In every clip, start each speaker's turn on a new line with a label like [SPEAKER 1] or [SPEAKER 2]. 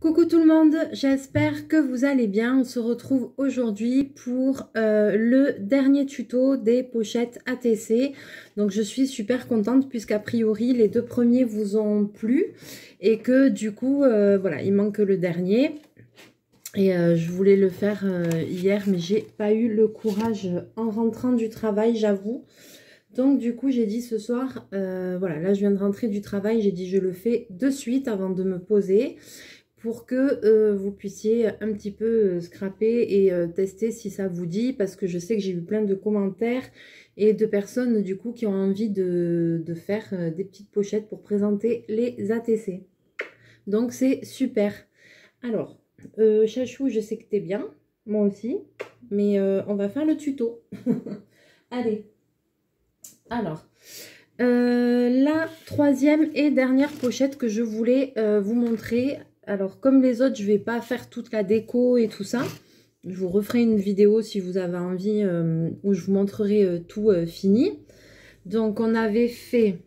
[SPEAKER 1] Coucou tout le monde, j'espère que vous allez bien. On se retrouve aujourd'hui pour le dernier tuto des pochettes ATC. Donc je suis super contente puisqu'a priori les deux premiers vous ont plu et que du coup voilà, il manque le dernier. Et je voulais le faire hier mais j'ai pas eu le courage en rentrant du travail, j'avoue. Donc du coup j'ai dit ce soir, voilà, là je viens de rentrer du travail, j'ai dit je le fais de suite avant de me poser pour que vous puissiez un petit peu scraper et tester si ça vous dit, parce que je sais que j'ai eu plein de commentaires et de personnes du coup qui ont envie de faire des petites pochettes pour présenter les ATC. Donc c'est super. Alors, Chachou, je sais que t'es bien, moi aussi, mais on va faire le tuto. Allez. Alors, la troisième et dernière pochette que je voulais vous montrer. Alors, comme les autres, je ne vais pas faire toute la déco et tout ça. Je vous referai une vidéo si vous avez envie où je vous montrerai tout fini. Donc, on avait fait...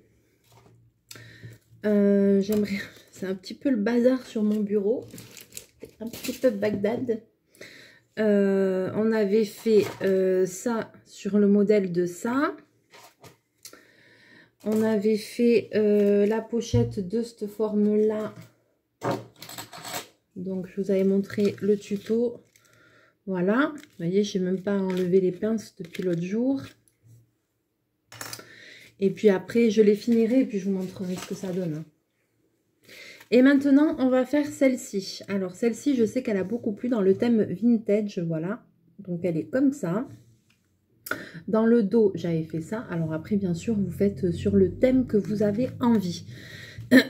[SPEAKER 1] j'aimerais... C'est un petit peu le bazar sur mon bureau. Un petit peu Bagdad. On avait fait ça sur le modèle de ça. On avait fait la pochette de cette forme-là. Donc, je vous avais montré le tuto. Voilà. Vous voyez, je n'ai même pas enlevé les pinces depuis l'autre jour. Et puis après, je les finirai et puis je vous montrerai ce que ça donne. Et maintenant, on va faire celle-ci. Alors, celle-ci, je sais qu'elle a beaucoup plu dans le thème vintage. Voilà. Donc, elle est comme ça. Dans le dos, j'avais fait ça. Alors après, bien sûr, vous faites sur le thème que vous avez envie.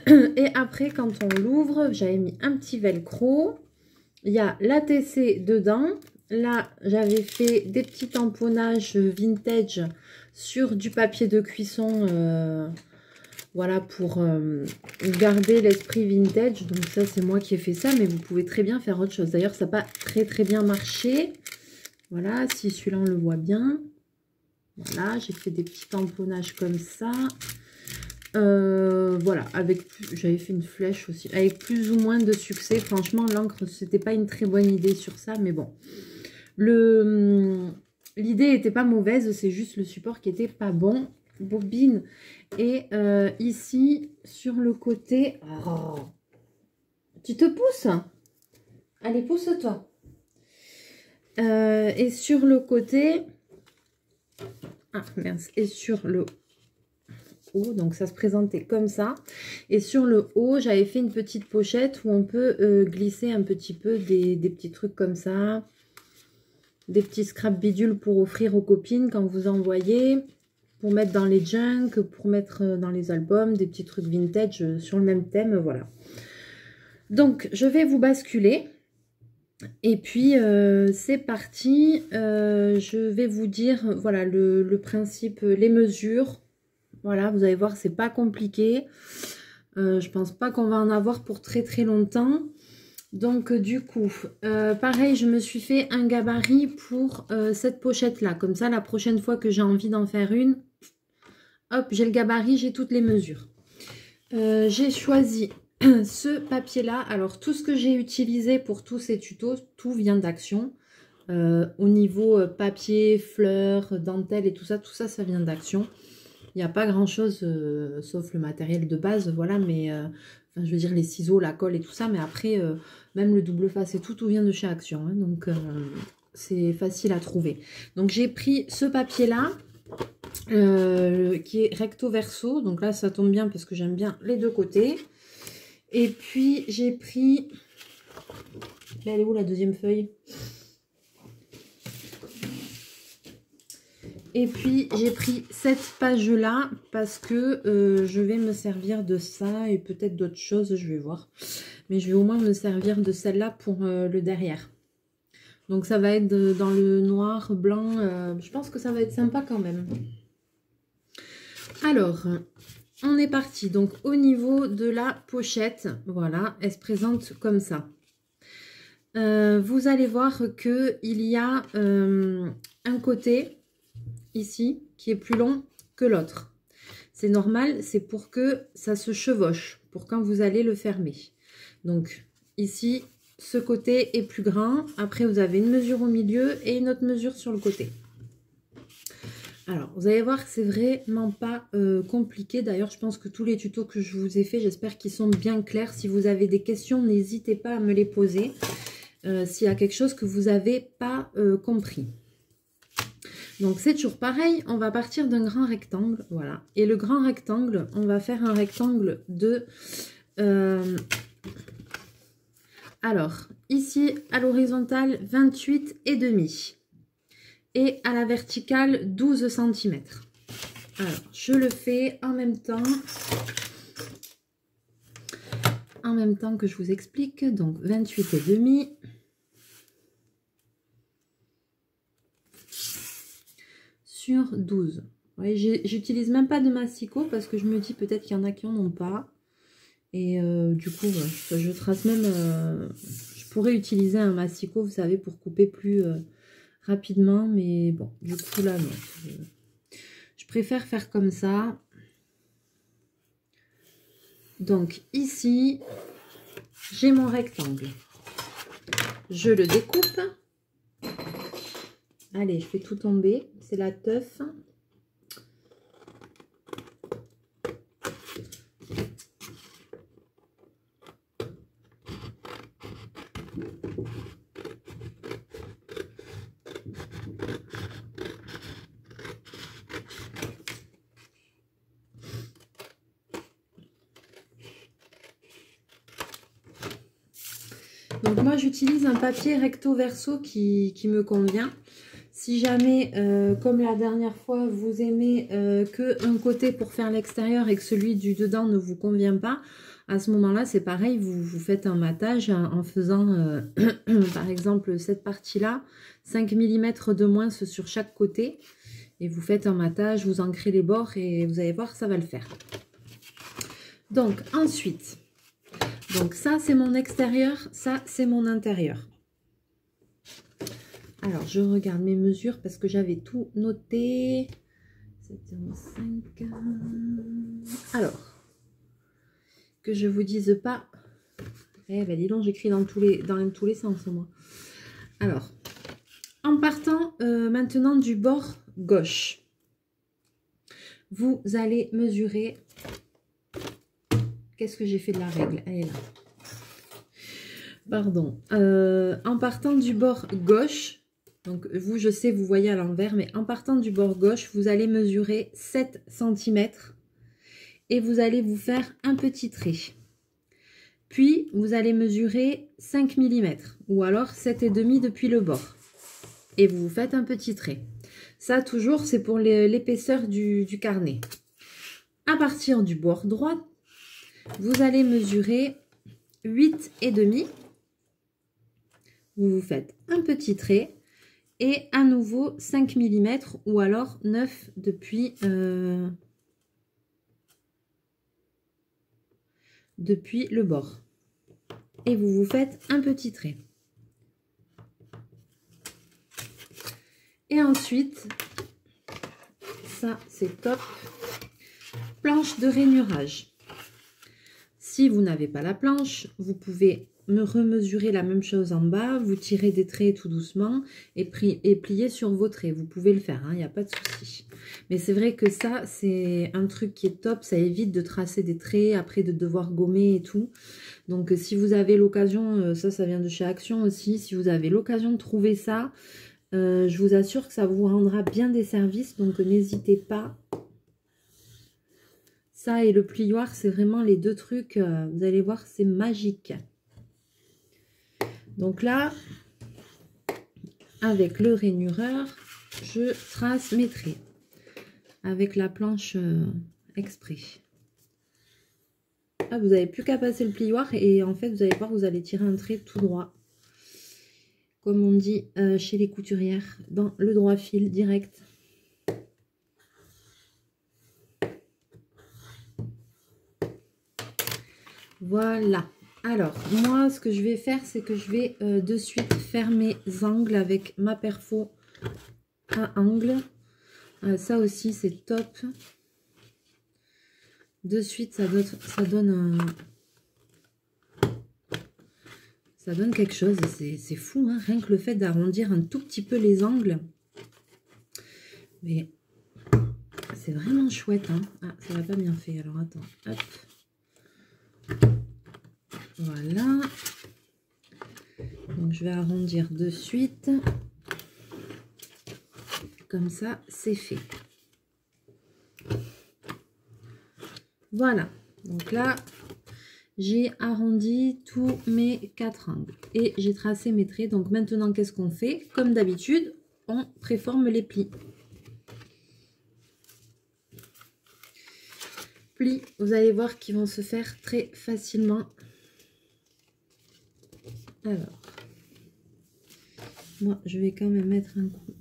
[SPEAKER 1] Et après, quand on l'ouvre, j'avais mis un petit velcro. Il y a l'ATC dedans. Là, j'avais fait des petits tamponnages vintage sur du papier de cuisson. Voilà, pour garder l'esprit vintage. Donc ça, c'est moi qui ai fait ça. Mais vous pouvez très bien faire autre chose. D'ailleurs, ça n'a pas très bien marché. Voilà, si celui-là, on le voit bien. Voilà, j'ai fait des petits tamponnages comme ça. Voilà, j'avais fait une flèche aussi, avec plus ou moins de succès. Franchement, l'encre, c'était pas une très bonne idée sur ça, mais bon. L'idée était pas mauvaise, c'est juste le support qui était pas bon. Bobine. Et ici, sur le côté... Oh, tu te pousses? Allez, pousse-toi. Et sur le côté... Ah, mince. Et sur le haut, donc ça se présentait comme ça. Et sur le haut, j'avais fait une petite pochette où on peut glisser un petit peu des petits trucs comme ça. Des petits scrap bidules pour offrir aux copines quand vous envoyez. Pour mettre dans les junk, pour mettre dans les albums, des petits trucs vintage sur le même thème, voilà. Donc, je vais vous basculer. Et puis, c'est parti. Je vais vous dire, voilà, le principe, les mesures. Voilà, vous allez voir, c'est pas compliqué. Je pense pas qu'on va en avoir pour très longtemps. Donc, du coup, pareil, je me suis fait un gabarit pour cette pochette-là. Comme ça, la prochaine fois que j'ai envie d'en faire une, hop, j'ai le gabarit, j'ai toutes les mesures. J'ai choisi ce papier-là. Alors, tout ce que j'ai utilisé pour tous ces tutos, tout vient d'Action. Au niveau papier, fleurs, dentelle et tout ça, ça vient d'Action. Il n'y a pas grand-chose, sauf le matériel de base, voilà, mais enfin, je veux dire les ciseaux, la colle et tout ça, mais après, même le double face et tout vient de chez Action, hein, donc c'est facile à trouver. Donc j'ai pris ce papier-là, qui est recto verso, donc là ça tombe bien parce que j'aime bien les deux côtés. Et puis j'ai pris, là elle est où la deuxième feuille? Et puis, j'ai pris cette page-là parce que je vais me servir de ça et peut-être d'autres choses, je vais voir. Mais je vais au moins me servir de celle-là pour le derrière. Donc, ça va être dans le noir, blanc. Je pense que ça va être sympa quand même. Alors, on est parti. Donc, au niveau de la pochette, voilà, elle se présente comme ça. Vous allez voir qu'il y a un côté... ici, qui est plus long que l'autre. C'est normal, c'est pour que ça se chevauche, pour quand vous allez le fermer. Donc, Ici, ce côté est plus grand. Après, vous avez une mesure au milieu et une autre mesure sur le côté. Alors, vous allez voir que c'est vraiment pas compliqué. D'ailleurs, je pense que tous les tutos que je vous ai fait, j'espère qu'ils sont bien clairs. Si vous avez des questions, n'hésitez pas à me les poser. S'il y a quelque chose que vous n'avez pas compris. Donc, c'est toujours pareil. On va partir d'un grand rectangle. Voilà. Et le grand rectangle, on va faire un rectangle de... alors, ici, à l'horizontale, 28,5. Et à la verticale, 12 cm. Alors, je le fais en même temps que je vous explique. Donc, 28,5 sur 12. Ouais, j'utilise même pas de massicot parce que je me dis peut-être qu'il y en a qui n'en ont pas. Et du coup, je trace même... je pourrais utiliser un massicot, vous savez, pour couper plus rapidement. Mais bon, du coup, là, non. Je préfère faire comme ça. Donc, ici, j'ai mon rectangle. Je le découpe. Allez, je fais tout tomber. C'est la teuf. Donc moi j'utilise un papier recto verso qui me convient. Si jamais, comme la dernière fois, vous aimez que un côté pour faire l'extérieur et que celui du dedans ne vous convient pas, à ce moment-là c'est pareil, vous faites un matage en faisant par exemple cette partie-là, 5 mm de moins sur chaque côté. Et vous faites un matage, vous ancrez les bords et vous allez voir, ça va le faire. Donc ensuite... donc ça, c'est mon extérieur, ça, c'est mon intérieur. Alors, je regarde mes mesures parce que j'avais tout noté. 7,05. Alors, que je vous dise pas... eh ben dis donc, j'écris dans tous les sens, moi. Alors, en partant maintenant du bord gauche, vous allez mesurer... qu'est-ce que j'ai fait de la règle? Elle est là. Pardon. En partant du bord gauche, donc vous, je sais, vous voyez à l'envers, mais en partant du bord gauche, vous allez mesurer 7 cm et vous allez vous faire un petit trait. Puis, vous allez mesurer 5 mm ou alors 7,5 depuis le bord. Et vous vous faites un petit trait. Ça, toujours, c'est pour l'épaisseur du carnet. À partir du bord droit, vous allez mesurer 8,5. Vous vous faites un petit trait et à nouveau 5 mm ou alors 9 depuis le bord. Et vous vous faites un petit trait. Et ensuite, ça c'est top, planche de rainurage. Si vous n'avez pas la planche, vous pouvez me remesurer la même chose en bas, vous tirez des traits tout doucement et plier sur vos traits. Vous pouvez le faire, il n'y a pas de souci. Mais c'est vrai que ça, c'est un truc qui est top, ça évite de tracer des traits, après de devoir gommer et tout. Donc si vous avez l'occasion, ça vient de chez Action aussi, si vous avez l'occasion de trouver ça, je vous assure que ça vous rendra bien des services, donc n'hésitez pas. Ça et le plioir, c'est vraiment les deux trucs, vous allez voir, c'est magique. Donc là, avec le rainureur, je trace mes traits avec la planche exprès. Ah, vous n'avez plus qu'à passer le plioir et en fait, vous allez voir, vous allez tirer un trait tout droit. Comme on dit chez les couturières, dans le droit fil direct. Voilà. Alors, moi, ce que je vais faire, c'est que je vais de suite faire mes angles avec ma perfo à angle. Ça aussi, c'est top. De suite, ça donne Ça donne quelque chose, c'est fou, hein, rien que le fait d'arrondir un tout petit peu les angles. Mais c'est vraiment chouette, hein. Ah, ça va pas bien fait, alors attends, hop. Voilà. Donc je vais arrondir de suite. Comme ça, c'est fait. Voilà. Donc là, j'ai arrondi tous mes 4 angles. Et j'ai tracé mes traits. Donc maintenant, qu'est-ce qu'on fait? Comme d'habitude, on préforme les plis. Plis, vous allez voir qu'ils vont se faire très facilement. Alors, moi, je vais quand même mettre un coup.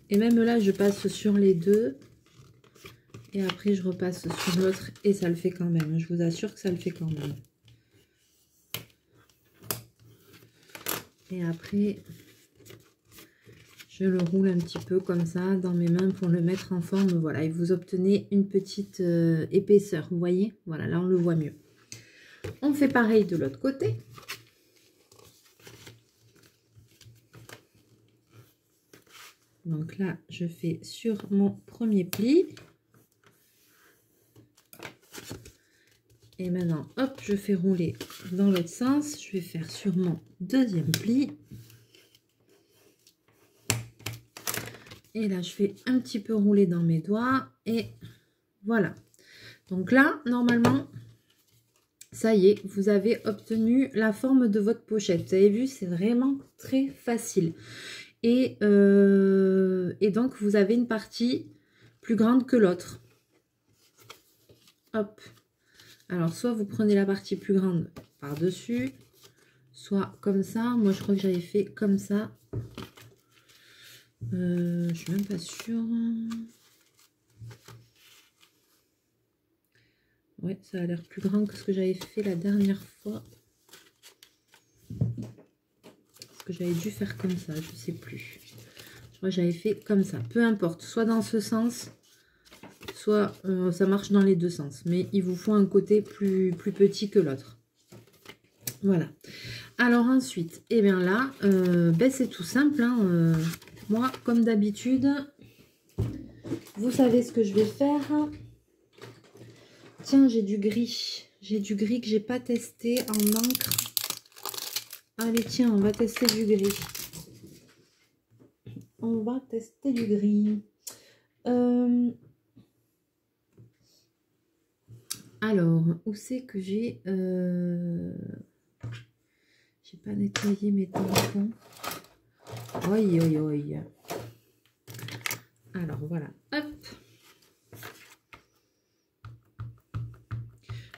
[SPEAKER 1] Et même là, je passe sur les deux. Et après, je repasse sur l'autre. Et ça le fait quand même. Je vous assure que ça le fait quand même. Et après, je le roule un petit peu comme ça dans mes mains pour le mettre en forme. Voilà, et vous obtenez une petite épaisseur. Vous voyez? Voilà, là, on le voit mieux. On fait pareil de l'autre côté. Donc là, je fais sur mon premier pli. Et maintenant, hop, je fais rouler dans l'autre sens. Je vais faire sur mon deuxième pli. Et là, je fais un petit peu rouler dans mes doigts. Et voilà. Donc là, normalement, ça y est, vous avez obtenu la forme de votre pochette. Vous avez vu, c'est vraiment très facile. Et donc, vous avez une partie plus grande que l'autre. Hop. Alors, soit vous prenez la partie plus grande par-dessus, soit comme ça. Moi, je crois que j'avais fait comme ça. Je suis même pas sûre. Ouais, ça a l'air plus grand que ce que j'avais fait la dernière fois. Parce que j'avais dû faire comme ça, je sais plus. Je crois que j'avais fait comme ça. Peu importe, soit dans ce sens, soit ça marche dans les deux sens. Mais il vous faut un côté plus petit que l'autre. Voilà. Alors ensuite, et bien là, ben c'est tout simple. Hein, moi, comme d'habitude, vous savez ce que je vais faire. Tiens, j'ai du gris. J'ai du gris que j'ai pas testé en encre. Allez, tiens, on va tester du gris. On va tester du gris. Alors, où c'est que j'ai... J'ai pas nettoyé mes tampons. Oi, oi, oi. Alors, voilà. Hop.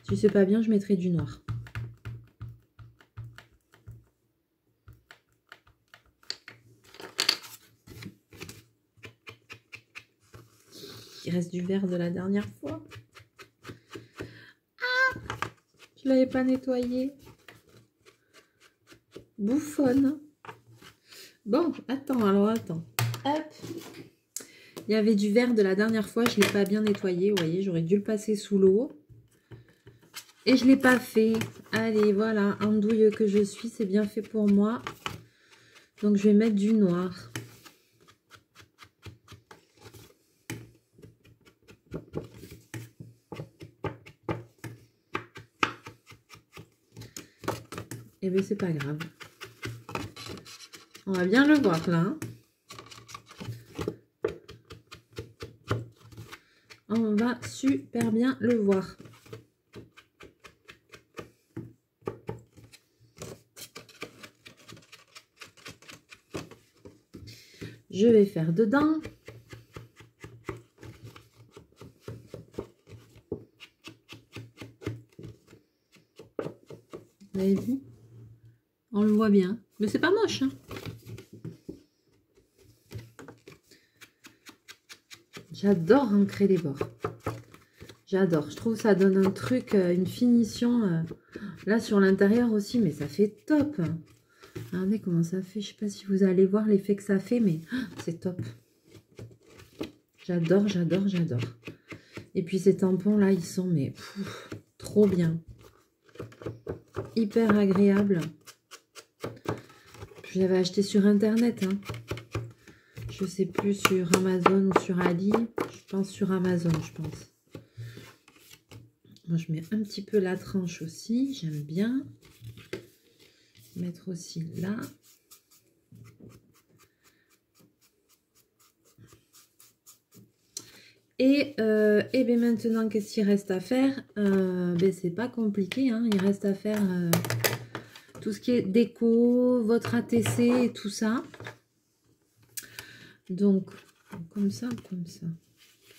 [SPEAKER 1] Si c'est pas bien, je mettrai du noir. Il reste du vert de la dernière fois. Ah, je l'avais pas nettoyé. Bouffonne. Bon, attends, alors attends. Hop. Il y avait du vert de la dernière fois, je ne l'ai pas bien nettoyé. Vous voyez, j'aurais dû le passer sous l'eau. Et je ne l'ai pas fait. Allez, voilà, andouille que je suis, c'est bien fait pour moi. Donc, je vais mettre du noir. Eh bien, c'est pas grave. On va bien le voir, là. Hein. On va super bien le voir. Je vais faire dedans. Vous avez vu? On le voit bien. Mais c'est pas moche. Hein. J'adore ancrer les bords. J'adore. Je trouve que ça donne un truc, une finition. Là, sur l'intérieur aussi. Mais ça fait top. Regardez comment ça fait. Je ne sais pas si vous allez voir l'effet que ça fait. Mais c'est top. J'adore, j'adore, j'adore. Et puis ces tampons là, ils sont mais trop bien. hyper agréables. Je l'avais acheté sur internet, hein. Je sais plus, sur Amazon ou sur Ali. Je pense sur Amazon, je pense. Moi, je mets un petit peu la tranche aussi. J'aime bien. Mettre aussi là. Et bien maintenant, qu'est-ce qu'il reste à faire? Ben, c'est pas compliqué, hein. Il reste à faire tout ce qui est déco, votre ATC et tout ça. Donc, comme ça, comme ça.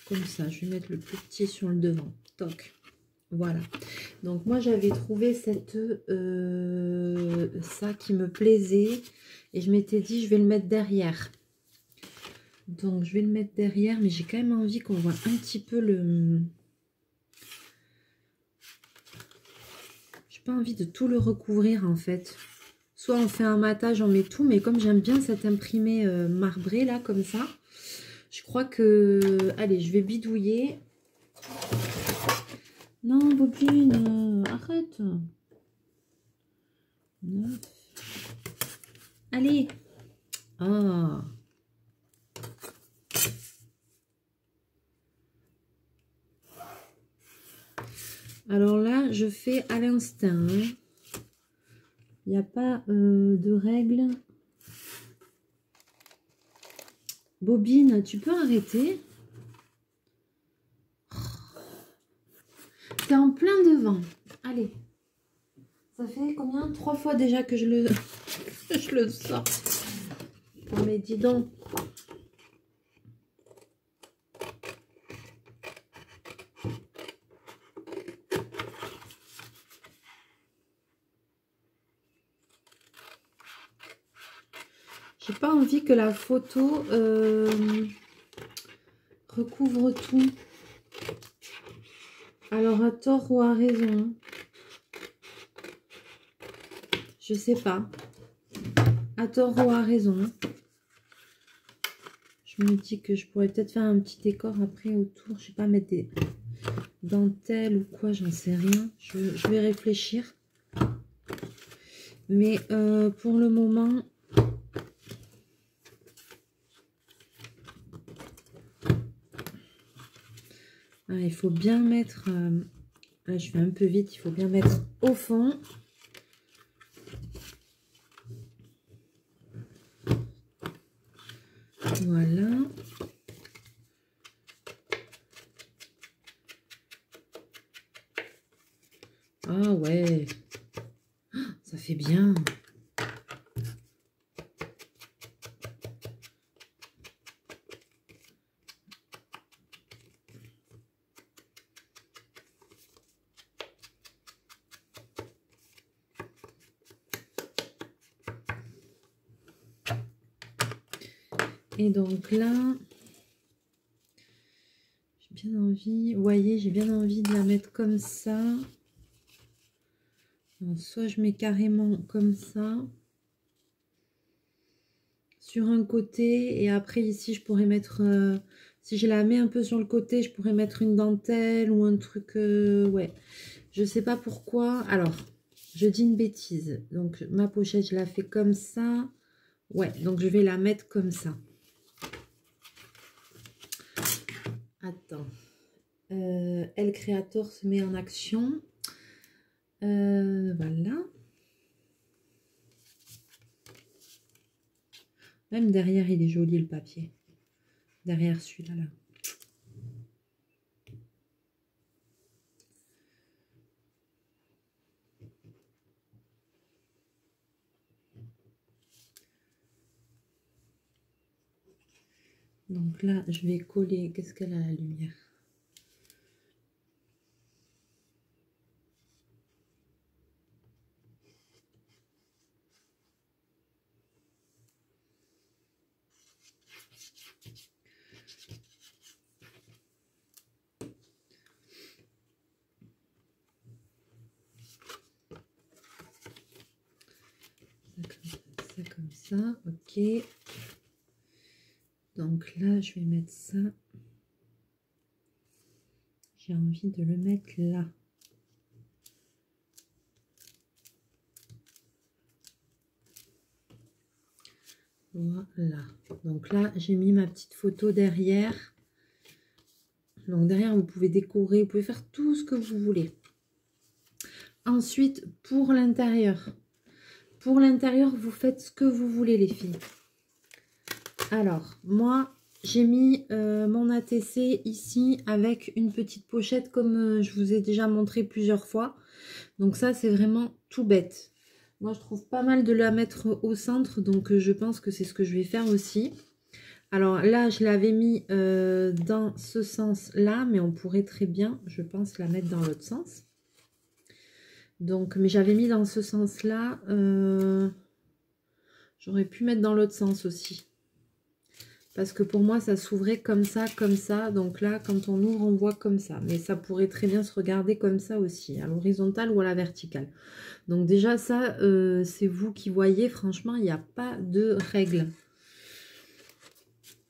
[SPEAKER 1] Comme ça, je vais mettre le plus petit sur le devant. Toc. Voilà. Donc, moi, j'avais trouvé cette ça qui me plaisait. Et je m'étais dit, je vais le mettre derrière. Donc, je vais le mettre derrière. Mais j'ai quand même envie qu'on voit un petit peu le... J'ai pas envie de tout le recouvrir, en fait. Soit on fait un matage, on met tout. Mais comme j'aime bien cet imprimé marbré, là, comme ça... Je crois que... Allez, je vais bidouiller. Non, Bobine, arrête. 9. Allez. Ah. Alors là, je fais à l'instinct. Hein. Il n'y a pas de règles. Bobine, tu peux arrêter? T'es en plein devant. Allez. Ça fait combien? 3 fois déjà que je le, je le sors. Oh, mais dis donc. J'ai pas envie que la photo recouvre tout. Alors, à tort ou à raison? Je sais pas. À tort ou à raison? Je me dis que je pourrais peut-être faire un petit décor après autour. Je sais pas, mettre des dentelles ou quoi, j'en sais rien. Je vais réfléchir. Mais pour le moment... Ah, il faut bien mettre... là, je fais un peu vite. Il faut bien mettre au fond. Voilà. Ah ouais. Ça fait bien. Et donc là, j'ai bien envie, vous voyez, j'ai bien envie de la mettre comme ça. Donc, soit je mets carrément comme ça, sur un côté, et après ici, je pourrais mettre, si je la mets un peu sur le côté, je pourrais mettre une dentelle ou un truc, ouais. Je sais pas pourquoi. Alors, je dis une bêtise. Donc, ma pochette, je la fais comme ça. Ouais, donc je vais la mettre comme ça. Attends. Elle Creator se met en action. Voilà. Même derrière, il est joli le papier. Derrière celui-là, là. Donc là, je vais coller. Qu'est-ce qu'elle a la lumière? Ça comme ça, ok. Donc là, je vais mettre ça. J'ai envie de le mettre là. Voilà. Donc là, j'ai mis ma petite photo derrière. Donc derrière, vous pouvez décorer, vous pouvez faire tout ce que vous voulez. Ensuite, pour l'intérieur. Pour l'intérieur, vous faites ce que vous voulez, les filles. Alors, moi, j'ai mis mon ATC ici avec une petite pochette comme je vous ai déjà montré plusieurs fois. Donc ça, c'est vraiment tout bête. Moi, je trouve pas mal de la mettre au centre, donc je pense que c'est ce que je vais faire aussi. Alors là, je l'avais mis dans ce sens-là, mais on pourrait très bien, je pense, la mettre dans l'autre sens. Donc, mais j'avais mis dans ce sens-là. J'aurais pu mettre dans l'autre sens aussi. Parce que pour moi, ça s'ouvrait comme ça, comme ça. Donc là, quand on ouvre, on voit comme ça. Mais ça pourrait très bien se regarder comme ça aussi, à l'horizontale ou à la verticale. Donc déjà, ça, c'est vous qui voyez. Franchement, il n'y a pas de règle.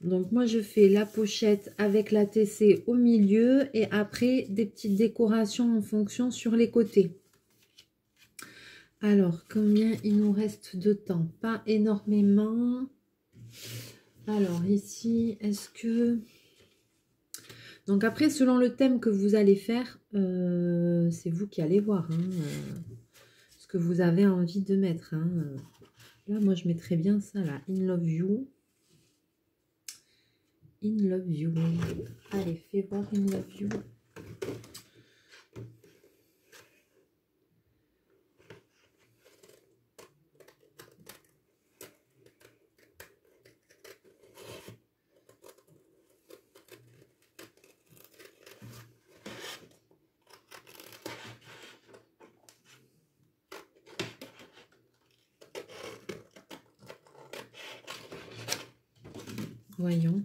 [SPEAKER 1] Donc moi, je fais la pochette avec la TC au milieu. Et après, des petites décorations en fonction sur les côtés. Alors, combien il nous reste de temps? Pas énormément. Alors ici, est-ce que... Donc après, selon le thème que vous allez faire, c'est vous qui allez voir ce que vous avez envie de mettre. Là, moi, je mettrais bien ça, là. In Love You. In Love You. Allez, fais voir In Love You. Voyons.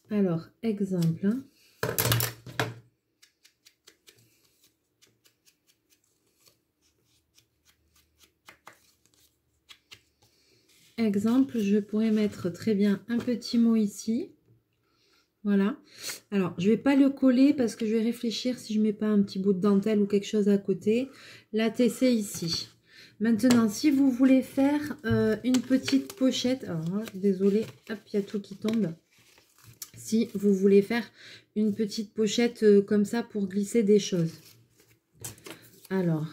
[SPEAKER 1] Alors, exemple. Exemple, je pourrais mettre très bien un petit mot ici. Voilà. Alors, je ne vais pas le coller parce que je vais réfléchir si je ne mets pas un petit bout de dentelle ou quelque chose à côté. La TC ici. Maintenant, si vous voulez faire une petite pochette... Alors, désolée, hop, il y a tout qui tombe. Si vous voulez faire une petite pochette comme ça pour glisser des choses. Alors,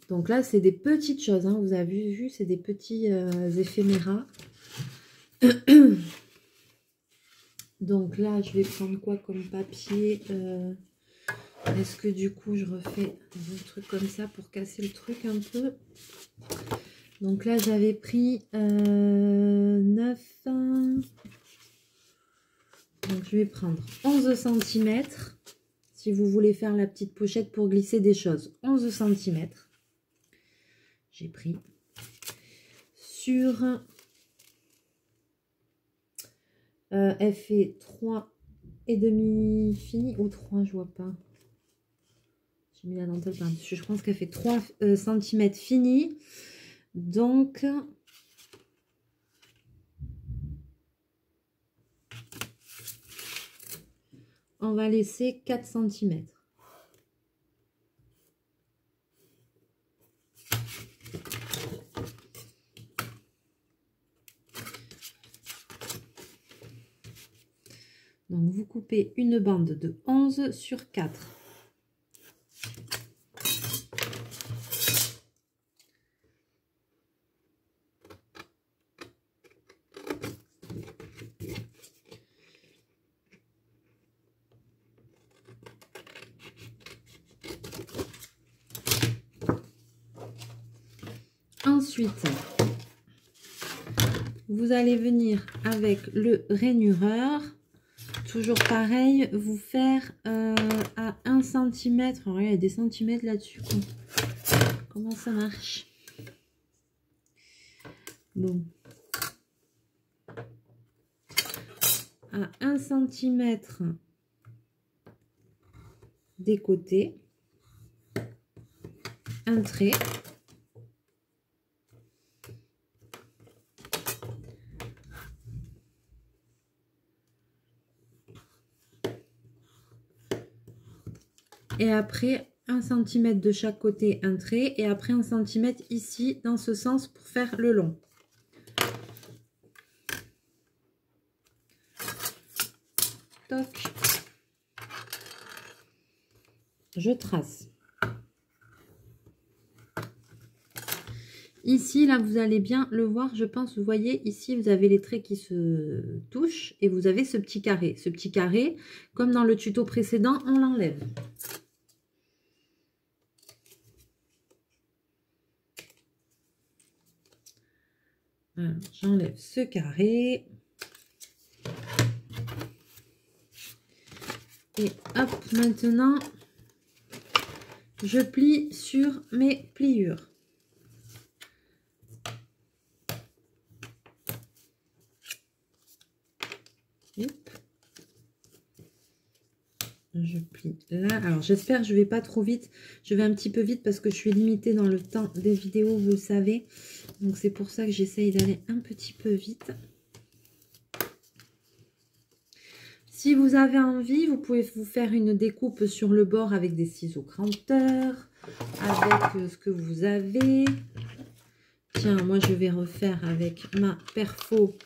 [SPEAKER 1] donc là, c'est des petites choses. Vous avez vu, c'est des petits éphéméras. Donc là, je vais prendre quoi comme papier? Est-ce que du coup, je refais un truc comme ça pour casser le truc un peu? Donc là, j'avais pris 9... Donc je vais prendre 11 cm. Si vous voulez faire la petite pochette pour glisser des choses. 11 cm. J'ai pris. Sur... elle fait 3,5 fini ou 3, je vois pas. J'ai mis la dentelle par-dessus. Je pense qu'elle fait 3 cm fini. Donc, on va laisser 4 cm. Donc, vous coupez une bande de 11 sur 4. Ensuite, vous allez venir avec le rainureur. Toujours pareil, vous faire à 1 cm. Alors, il y a des centimètres là-dessus. Comment ça marche? Bon. À 1 cm des côtés. Un trait. Et après, 1 cm de chaque côté, un trait. Et après, 1 cm ici, dans ce sens, pour faire le long. Toc. Je trace. Ici, là, vous allez bien le voir, je pense. Vous voyez, ici, vous avez les traits qui se touchent et vous avez ce petit carré. Ce petit carré, comme dans le tuto précédent, on l'enlève. J'enlève ce carré. Et hop, maintenant, je plie sur mes pliures. Hop. Je plie là. Alors, j'espère que je ne vais pas trop vite. Je vais un petit peu vite parce que je suis limitée dans le temps des vidéos, vous le savez. Donc, c'est pour ça que j'essaye d'aller un petit peu vite. Si vous avez envie, vous pouvez vous faire une découpe sur le bord avec des ciseaux cranteurs, avec ce que vous avez. Tiens, moi, je vais refaire avec ma perfo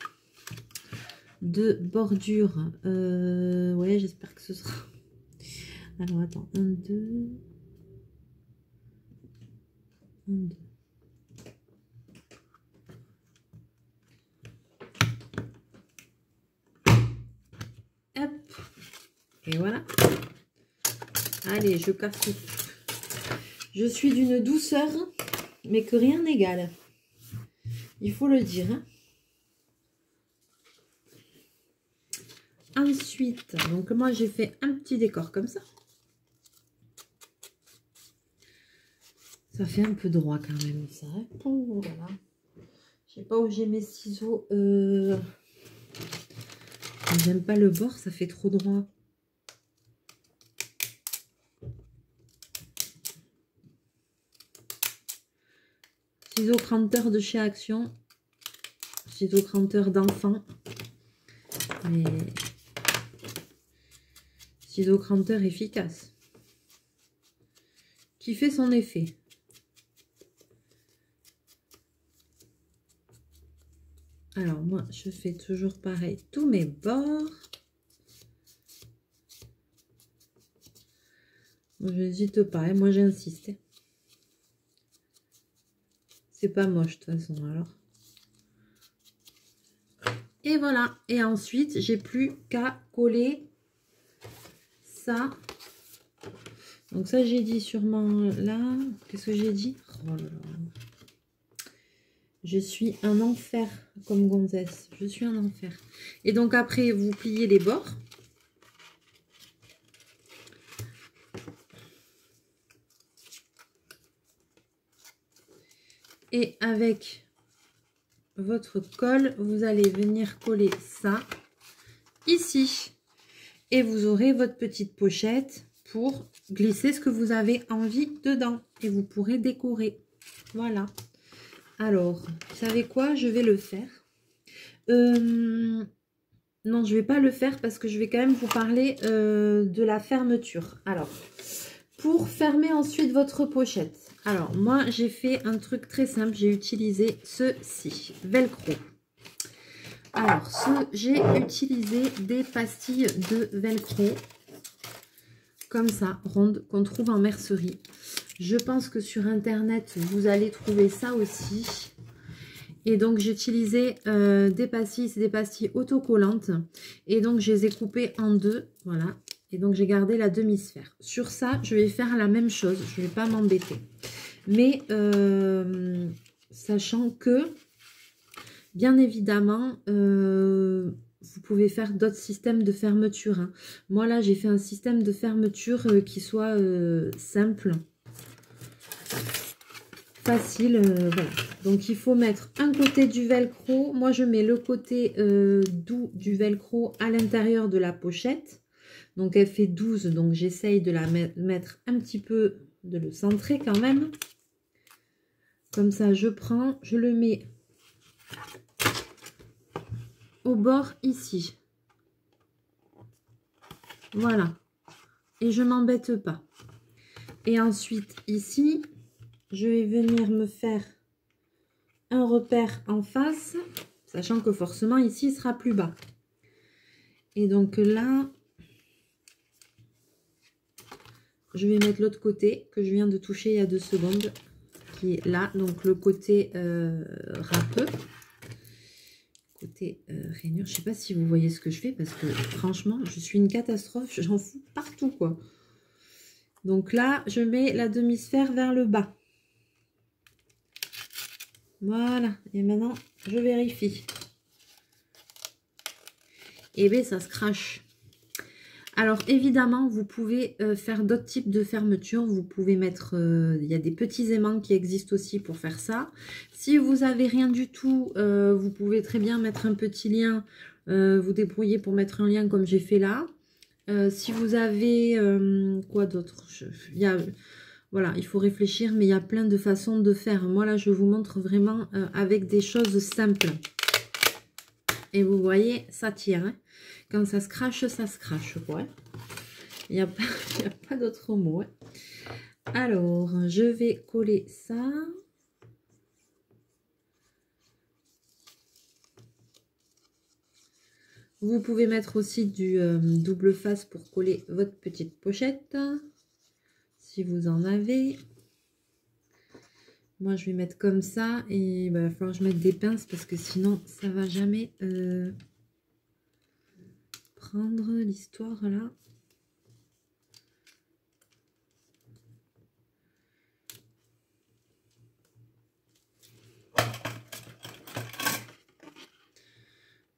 [SPEAKER 1] de bordure. Ouais, j'espère que ce sera... Alors, attends. 1, 2... 1, 2... Hop. Et voilà. Allez, je casse tout. Je suis d'une douceur, mais que rien n'égale. Il faut le dire. Hein. Ensuite, donc moi j'ai fait un petit décor comme ça. Ça fait un peu droit quand même ça. Hein. Oh là là. Je sais pas où j'ai mes ciseaux. J'aime pas le bord, ça fait trop droit. Ciseaux cranteurs de chez Action. Ciseaux cranteurs d'enfant. Mais ciseaux cranteurs efficace. Qui fait son effet. Alors moi je fais toujours pareil tous mes bords. Je n'hésite pas, hein, moi j'insiste. C'est pas moche de toute façon alors. Et voilà. Et ensuite, j'ai plus qu'à coller ça. Donc ça, j'ai dit sûrement là. Qu'est-ce que j'ai dit? Oh là là. Je suis un enfer comme gonzesse. Je suis un enfer. Et donc après, vous pliez les bords. Et avec votre colle, vous allez venir coller ça ici. Et vous aurez votre petite pochette pour glisser ce que vous avez envie dedans. Et vous pourrez décorer. Voilà. Alors, vous savez quoi? Je vais le faire. Non, je ne vais pas le faire parce que je vais quand même vous parler de la fermeture. Alors, pour fermer ensuite votre pochette. Alors, moi, j'ai fait un truc très simple. J'ai utilisé ceci, velcro. Alors, j'ai utilisé des pastilles de velcro. Comme ça, rondes, qu'on trouve en mercerie. Je pense que sur Internet, vous allez trouver ça aussi. Et donc, j'ai utilisé des pastilles. C'est des pastilles autocollantes. Et donc, je les ai coupées en deux. Voilà. Et donc, j'ai gardé la demi-sphère. Sur ça, je vais faire la même chose. Je ne vais pas m'embêter. Mais, sachant que, bien évidemment, vous pouvez faire d'autres systèmes de fermeture. Hein. Moi, là, j'ai fait un système de fermeture qui soit simple. Facile, voilà. Donc, il faut mettre un côté du velcro. Moi, je mets le côté doux du velcro à l'intérieur de la pochette. Donc, elle fait 12. Donc, j'essaye de la mettre un petit peu, de le centrer quand même. Comme ça, je prends, je le mets au bord ici. Voilà. Et je m'embête pas. Et ensuite, ici, je vais venir me faire un repère en face, sachant que forcément, ici, il sera plus bas. Et donc là, je vais mettre l'autre côté que je viens de toucher il y a 2 secondes, qui est là. Donc le côté râpeux, côté rainure. Je sais pas si vous voyez ce que je fais, parce que franchement, je suis une catastrophe. J'en fous partout, quoi. Donc là, je mets la demi-sphère vers le bas. Voilà. Et maintenant, je vérifie. Et bien, ça se crache. Alors, évidemment, vous pouvez faire d'autres types de fermetures. Vous pouvez mettre... il y a des petits aimants qui existent aussi pour faire ça. Si vous n'avez rien du tout, vous pouvez très bien mettre un petit lien. Vous débrouillez pour mettre un lien comme j'ai fait là. Si vous avez... quoi d'autre? Voilà, il faut réfléchir, mais il y a plein de façons de faire. Moi, là, je vous montre vraiment avec des choses simples. Et vous voyez, ça tire. Hein. Quand ça se crache, quoi. Il n'y a pas d'autre mot. Hein. Alors, je vais coller ça. Vous pouvez mettre aussi du double face pour coller votre petite pochette. Si vous en avez. Moi, je vais mettre comme ça. Et bah, il va falloir que je mette des pinces parce que sinon, ça ne va jamais prendre l'histoire là.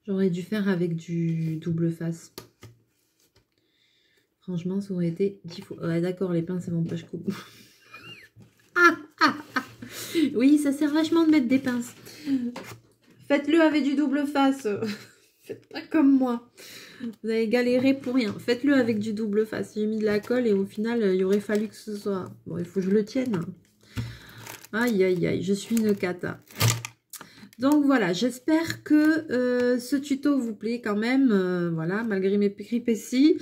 [SPEAKER 1] J'aurais dû faire avec du double face. Franchement, ça aurait été 10 fois. Ouais, d'accord, les pinces, elles vont pas jusqu'au bout. Oui, ça sert vachement de mettre des pinces. Faites-le avec du double face. Faites pas comme moi. Vous allez galérer pour rien. Faites-le avec du double face. J'ai mis de la colle et au final, il aurait fallu que ce soit... Bon, il faut que je le tienne. Aïe, aïe, aïe. Je suis une cata. Donc voilà, j'espère que ce tuto vous plaît quand même. Voilà, malgré mes péripéties.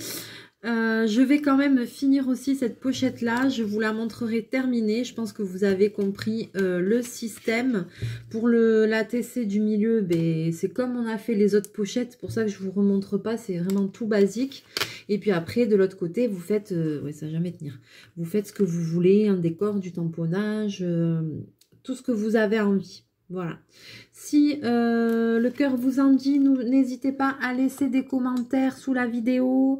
[SPEAKER 1] Je vais quand même finir aussi cette pochette là, je vous la montrerai terminée. Je pense que vous avez compris le système. Pour la TC du milieu, ben, c'est comme on a fait les autres pochettes, c'est pour ça que je vous remontre pas, c'est vraiment tout basique. Et puis après de l'autre côté vous faites, ouais ça va jamais tenir, vous faites ce que vous voulez, un décor, du tamponnage, tout ce que vous avez envie. Voilà. Si le cœur vous en dit, n'hésitez pas à laisser des commentaires sous la vidéo.